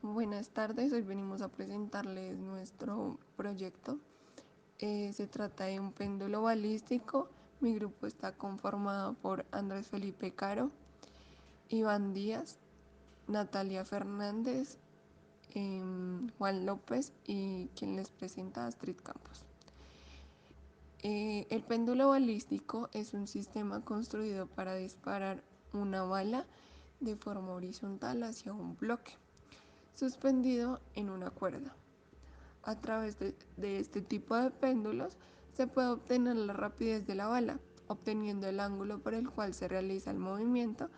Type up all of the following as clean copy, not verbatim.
Buenas tardes, hoy venimos a presentarles nuestro proyecto. Se trata de un péndulo balístico. Mi grupo está conformado por Andrés Felipe Caro, Iván Díaz, Natalia Fernández, Juan López y quien les presenta Astrid Campos. El péndulo balístico es un sistema construido para disparar una bala de forma horizontal hacia un bloque, suspendido en una cuerda. A través de este tipo de péndulos se puede obtener la rapidez de la bala, obteniendo el ángulo por el cual se realiza el movimiento.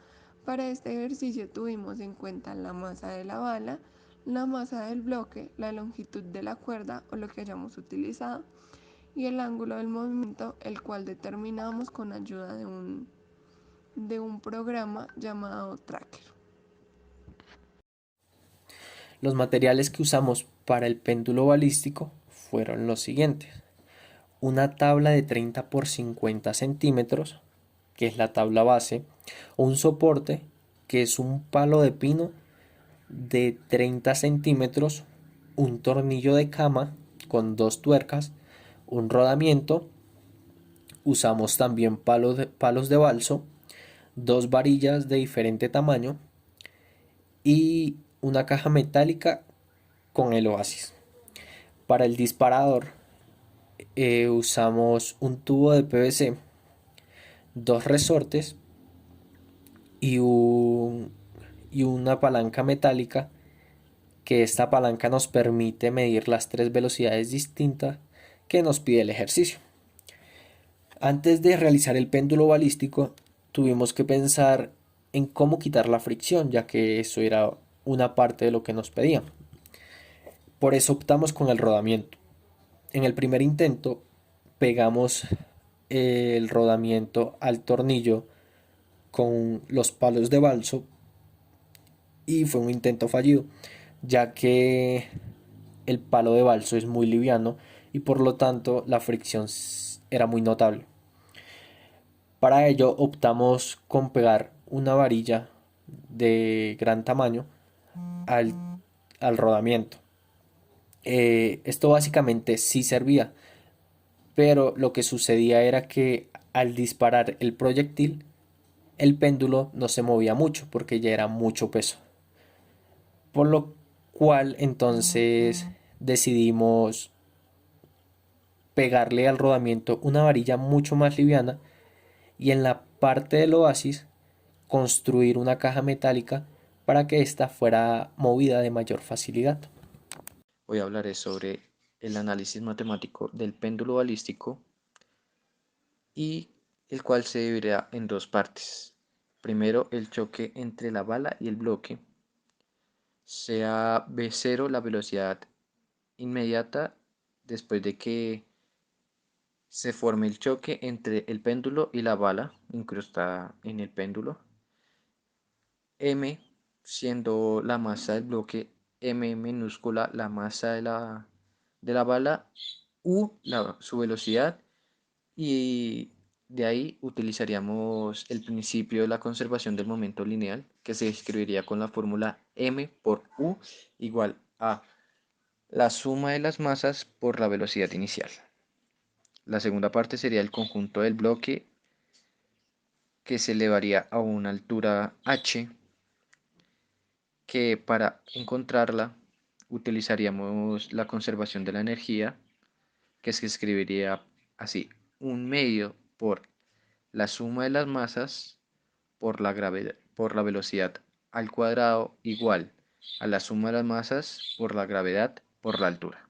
Para este ejercicio tuvimos en cuenta la masa de la bala, la masa del bloque, la longitud de la cuerda o lo que hayamos utilizado y el ángulo del movimiento, el cual determinamos con ayuda de un programa llamado Tracker. Los materiales que usamos para el péndulo balístico fueron los siguientes. Una tabla de 30 por 50 centímetros, que es la tabla base, o un soporte, que es un palo de pino de 30 centímetros, un tornillo de cama con dos tuercas, un rodamiento, usamos también palos de balso, dos varillas de diferente tamaño y una caja metálica con el oasis. Para el disparador usamos un tubo de PVC, dos resortes y, y una palanca metálica, que esta palanca nos permite medir las tres velocidades distintas que nos pide el ejercicio. Antes de realizar el péndulo balístico, tuvimos que pensar en cómo quitar la fricción, ya que eso era una parte de lo que nos pedían. Por eso optamos con el rodamiento. En el primer intento pegamos el rodamiento al tornillo con los palos de balso y fue un intento fallido, ya que el palo de balso es muy liviano y por lo tanto la fricción era muy notable. Para ello optamos con pegar una varilla de gran tamaño al, al rodamiento. Esto básicamente sí servía, pero lo que sucedía era que al disparar el proyectil, el péndulo no se movía mucho porque ya era mucho peso. Por lo cual entonces decidimos pegarle al rodamiento una varilla mucho más liviana y en la parte del oasis construir una caja metálica para que ésta fuera movida de mayor facilidad. Hoy hablaré sobre el análisis matemático del péndulo balístico y el cual se dividirá en dos partes. Primero, el choque entre la bala y el bloque, sea v0 la velocidad inmediata después de que se forme el choque entre el péndulo y la bala incrustada en el péndulo. M siendo la masa del bloque, m minúscula la masa de la bala, su velocidad, y de ahí utilizaríamos el principio de la conservación del momento lineal, que se escribiría con la fórmula m por u igual a la suma de las masas por la velocidad inicial. La segunda parte sería el conjunto del bloque, que se elevaría a una altura h, que para encontrarla utilizaríamos la conservación de la energía, que se escribiría así: un medio por la suma de las masas por la velocidad al cuadrado igual a la suma de las masas por la gravedad por la altura.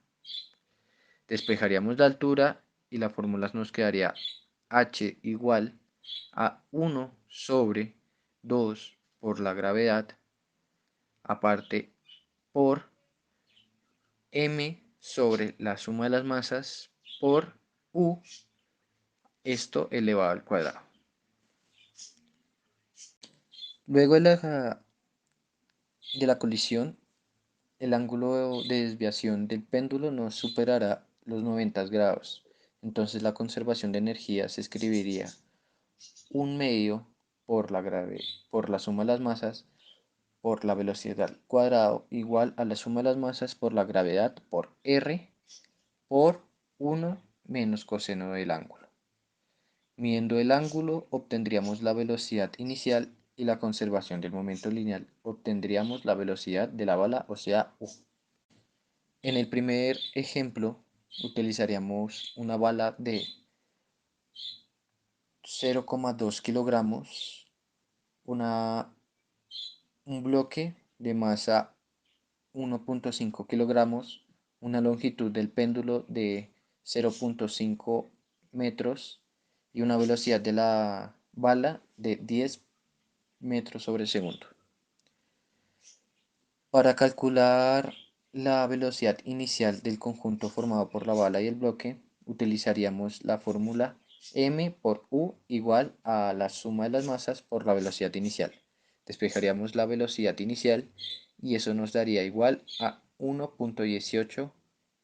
Despejaríamos la altura y la fórmula nos quedaría h igual a 1 sobre 2 por la gravedad aparte por m sobre la suma de las masas por u, esto elevado al cuadrado. Luego de la colisión, el ángulo de desviación del péndulo no superará los 90 grados. Entonces la conservación de energía se escribiría un medio por la suma de las masas por la velocidad al cuadrado igual a la suma de las masas por la gravedad por R por 1 menos coseno del ángulo. Midiendo el ángulo obtendríamos la velocidad inicial y la conservación del momento lineal obtendríamos la velocidad de la bala, o sea, U. En el primer ejemplo utilizaríamos una bala de 0,2 kilogramos, un bloque de masa 1,5 kilogramos, una longitud del péndulo de 0,5 metros y una velocidad de la bala de 10 metros sobre segundo. Para calcular la velocidad inicial del conjunto formado por la bala y el bloque, utilizaríamos la fórmula m por u igual a la suma de las masas por la velocidad inicial. Despejaríamos la velocidad inicial y eso nos daría igual a 1,18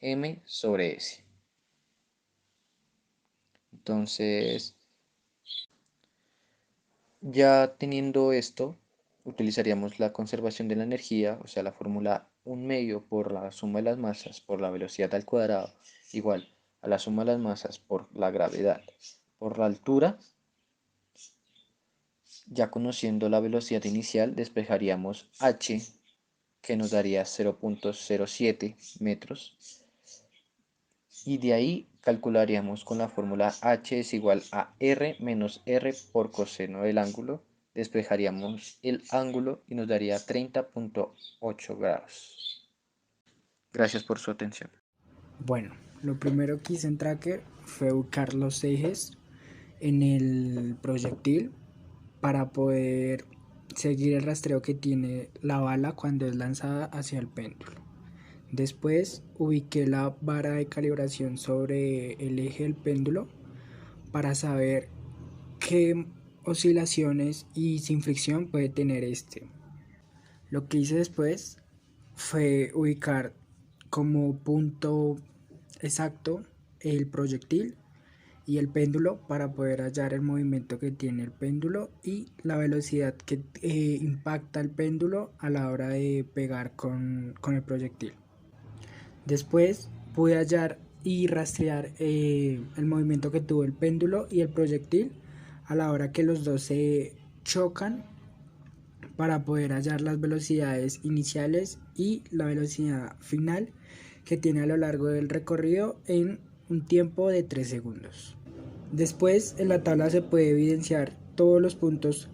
m sobre s. Entonces, ya teniendo esto, utilizaríamos la conservación de la energía, o sea, la fórmula 1 medio por la suma de las masas por la velocidad al cuadrado igual a la suma de las masas por la gravedad por la altura. Ya conociendo la velocidad inicial, despejaríamos h, que nos daría 0,07 metros, y de ahí calcularíamos con la fórmula h es igual a r menos r por coseno del ángulo. Despejaríamos el ángulo y nos daría 30,8 grados. Gracias por su atención. Bueno, lo primero que hice en Tracker fue ubicar los ejes en el proyectil para poder seguir el rastreo que tiene la bala cuando es lanzada hacia el péndulo. Después ubiqué la vara de calibración sobre el eje del péndulo para saber qué oscilaciones y sin fricción puede tener este. Lo que hice después fue ubicar como punto exacto el proyectil y el péndulo para poder hallar el movimiento que tiene el péndulo y la velocidad que impacta el péndulo a la hora de pegar con el proyectil. Después pude hallar y rastrear el movimiento que tuvo el péndulo y el proyectil a la hora que los dos se chocan para poder hallar las velocidades iniciales y la velocidad final que tiene a lo largo del recorrido en un tiempo de 3 segundos. Después en la tabla se puede evidenciar todos los puntos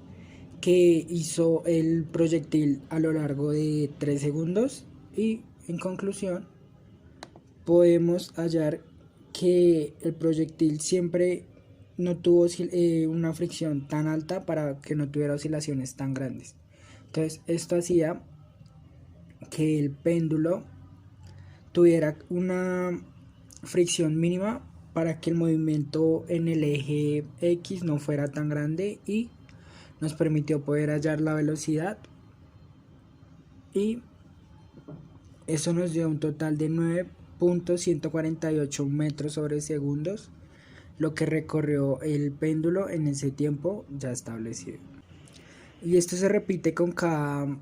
que hizo el proyectil a lo largo de 3 segundos y en conclusión podemos hallar que el proyectil siempre no tuvo una fricción tan alta para que no tuviera oscilaciones tan grandes. Entonces esto hacía que el péndulo tuviera una fricción mínima para que el movimiento en el eje X no fuera tan grande y nos permitió poder hallar la velocidad y eso nos dio un total de 9,148 metros sobre segundos, lo que recorrió el péndulo en ese tiempo ya establecido. Y esto se repite con cada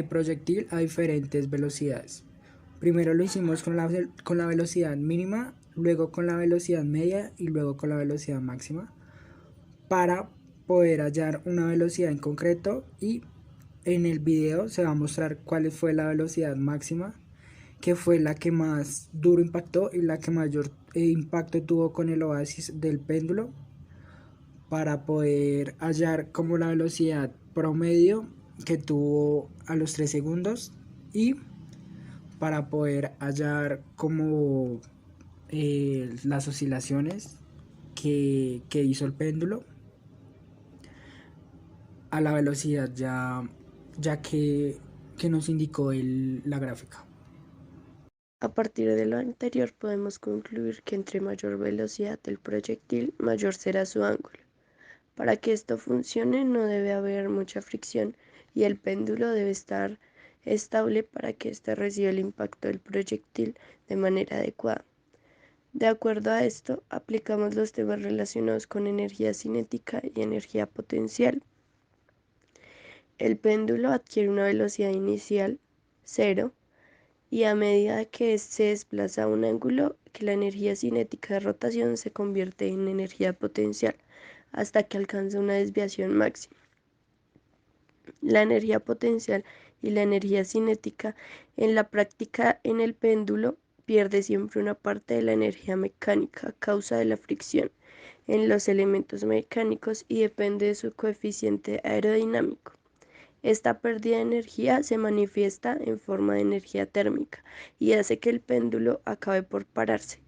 proyectil a diferentes velocidades. Primero lo hicimos con la velocidad mínima, luego con la velocidad media y luego con la velocidad máxima para poder hallar una velocidad en concreto, y en el video se va a mostrar cuál fue la velocidad máxima, que fue la que más duro impactó y la que mayor impacto tuvo con el oasis del péndulo, para poder hallar como la velocidad promedio que tuvo a los 3 segundos y para poder hallar como las oscilaciones que hizo el péndulo a la velocidad ya que nos indicó la gráfica. A partir de lo anterior podemos concluir que entre mayor velocidad del proyectil, mayor será su ángulo. Para que esto funcione no debe haber mucha fricción y el péndulo debe estar estable para que éste reciba el impacto del proyectil de manera adecuada. De acuerdo a esto, aplicamos los temas relacionados con energía cinética y energía potencial. El péndulo adquiere una velocidad inicial, cero, y a medida que se desplaza a un ángulo, que la energía cinética de rotación se convierte en energía potencial hasta que alcanza una desviación máxima. La energía potencial y la energía cinética en la práctica en el péndulo pierde siempre una parte de la energía mecánica a causa de la fricción en los elementos mecánicos y depende de su coeficiente aerodinámico. Esta pérdida de energía se manifiesta en forma de energía térmica y hace que el péndulo acabe por pararse.